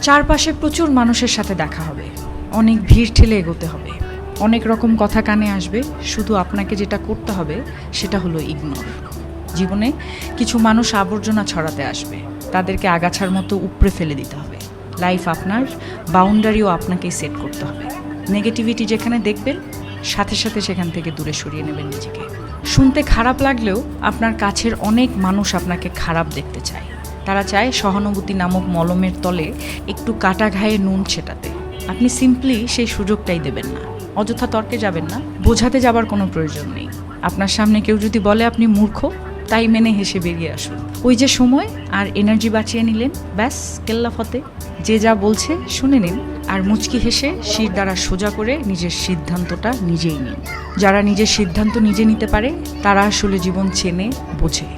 চারপাশে প্রচুর মানুষের সাথে দেখা হবে, অনেক ভিড় ঠেলে এগোতে হবে, অনেক রকম কথা কানে আসবে। শুধু আপনাকে যেটা করতে হবে সেটা হলো ইগনোর। জীবনে কিছু মানুষ আবর্জনা ছড়াতে আসবে, তাদেরকে আগাছার মতো উপড়ে ফেলে দিতে হবে। লাইফ আপনার, বাউন্ডারিও আপনাকেই সেট করতে হবে। নেগেটিভিটি যেখানে দেখবেন সাথে সাথে সেখান থেকে দূরে সরিয়ে নেবেন নিজেকে। শুনতে খারাপ লাগলেও আপনার কাছের অনেক মানুষ আপনাকে খারাপ দেখতে চায়। তারা চায় সহানুভূতি নামক মলমের তলে একটু কাটা ঘায়ে নুন ছেটাতে। আপনি সিম্পলি সেই সুযোগটাই দেবেন না। অযথা তর্কে যাবেন না, বোঝাতে যাবার কোনো প্রয়োজন নেই। আপনার সামনে কেউ যদি বলে আপনি মূর্খ, তাই মেনে হেসে বেরিয়ে আসুন। ওই যে সময় আর এনার্জি বাঁচিয়ে নিলেন, ব্যাস কেল্লা ফতে। যে যা বলছে শুনে নিন, আর মুচকি হেসে শির দ্বারা সোজা করে নিজের সিদ্ধান্তটা নিজেই নিন। যারা নিজের সিদ্ধান্ত নিজে নিতে পারে তারা আসলে জীবন চেনে, বোঝে।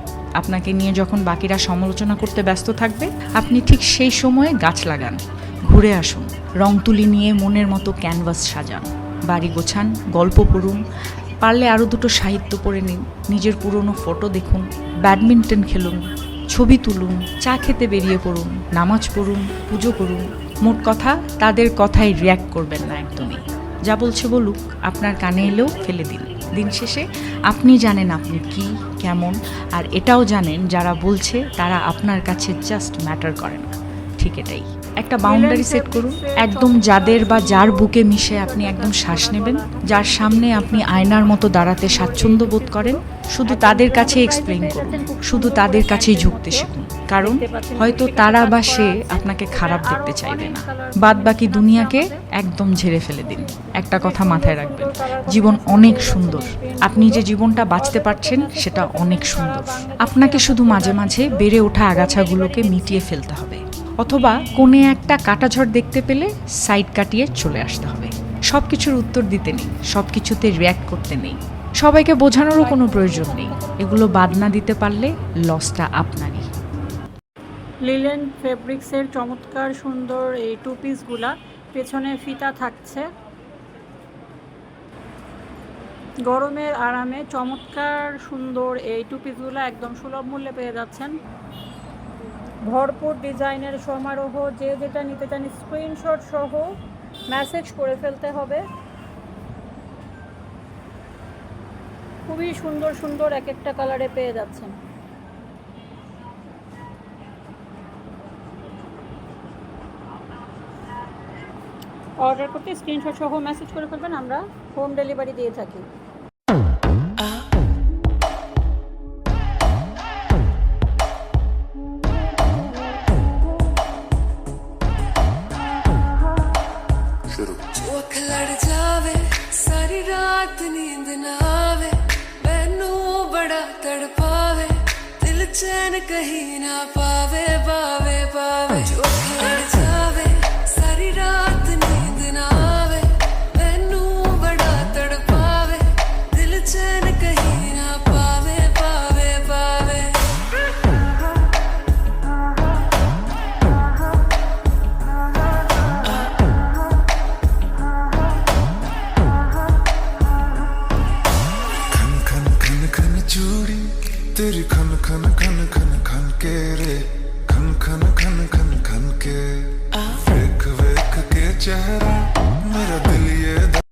আপনাকে নিয়ে যখন বাকিরা সমালোচনা করতে ব্যস্ত থাকবে, আপনি ঠিক সেই সময়ে গাছ লাগান, ঘুরে আসুন, রং তুলি নিয়ে মনের মতো ক্যানভাস সাজান, বাড়ি গোছান, গল্প পড়ুন, পারলে আরও দুটো সাহিত্য পড়ে নিন, নিজের পুরনো ফটো দেখুন, ব্যাডমিন্টন খেলুন, ছবি তুলুন, চা খেতে বেরিয়ে পড়ুন, নামাজ পড়ুন, পুজো করুন। মোট কথা, তাদের কথায় রিয়্যাক্ট করবেন না একদমই। যা বলছে বলুক, আপনার কানে এলেও ফেলে দিন। দিন শেষে আপনি জানেন আপনি কি, কেমন, আর এটাও জানেন যারা বলছে তারা আপনার কাছে জাস্ট ম্যাটার করে না। ঠিক এটাই। একটা বাউন্ডারি সেট করুন, একদম যাদের বা যার বুকে মিশে আপনি একদম শ্বাস নেবেন, যার সামনে আপনি আয়নার মতো দাঁড়াতে স্বাচ্ছন্দ্য বোধ করেন, শুধু তাদের কাছে এক্সপ্লেইন করুন, শুধু তাদের কাছেই ঝুঁকতে শিখুন। কারণ হয়তো তারা বা সে আপনাকে খারাপ দেখতে চাইবে না। বাদ বাকি দুনিয়াকে একদম ঝেড়ে ফেলে দিন। একটা কথা মাথায় রাখবেন, জীবন অনেক সুন্দর। আপনি যে জীবনটা বাঁচতে পারছেন সেটা অনেক সুন্দর। আপনাকে শুধু মাঝে মাঝে বেড়ে ওঠা আগাছাগুলোকে মিটিয়ে ফেলতে হবে, অথবা কোণে একটা কাটাঝড় দেখতে পেলে সাইড কাটিয়ে চলে আসতে হবে। সব কিছুর উত্তর দিতে নেই, সব কিছুতে রিয়্যাক্ট করতে নেই, সবাইকে বোঝানোরও কোনো প্রয়োজন নেই। এগুলো বাদ না দিতে পারলে লসটা আপনারই। লিলেন ফেব্রিক্সের চমৎকার সুন্দর এই টু পিসগুলা, পেছনে ফিতা থাকছে। গরমের আরামে চমৎকার সুন্দর এই টু পিসগুলো একদম সুলভ মূল্যে পেয়ে যাচ্ছেন। ভরপুর ডিজাইনের সমারোহ। যে যেটা নিতে চান স্ক্রিনশট সহ মেসেজ করে ফেলতে হবে। খুবই সুন্দর সুন্দর এক একটা কালারে পেয়ে যাচ্ছেন। অর্ডার করতে স্ক্রিনশট সহ মেসেজ করে ফেলবেন, আমরা হোম ডেলিভারি দিয়ে থাকি। लड़ जावे सारी रात नींद ना आवे, मैनू बड़ा तड़पावे, दिल चैन कहीं ना पावे पावे पावे। लड़ जावे सारी रात नींद ना आवे, मैनू बड़ा तड़पावे, दिल चैन कहीं ना पावे पावे पावे। चूड़ी तेरी खन खन खन खन खन के रे, खन खन खन खन खन के। वेख वेख के चेहरा मेरा दिल ये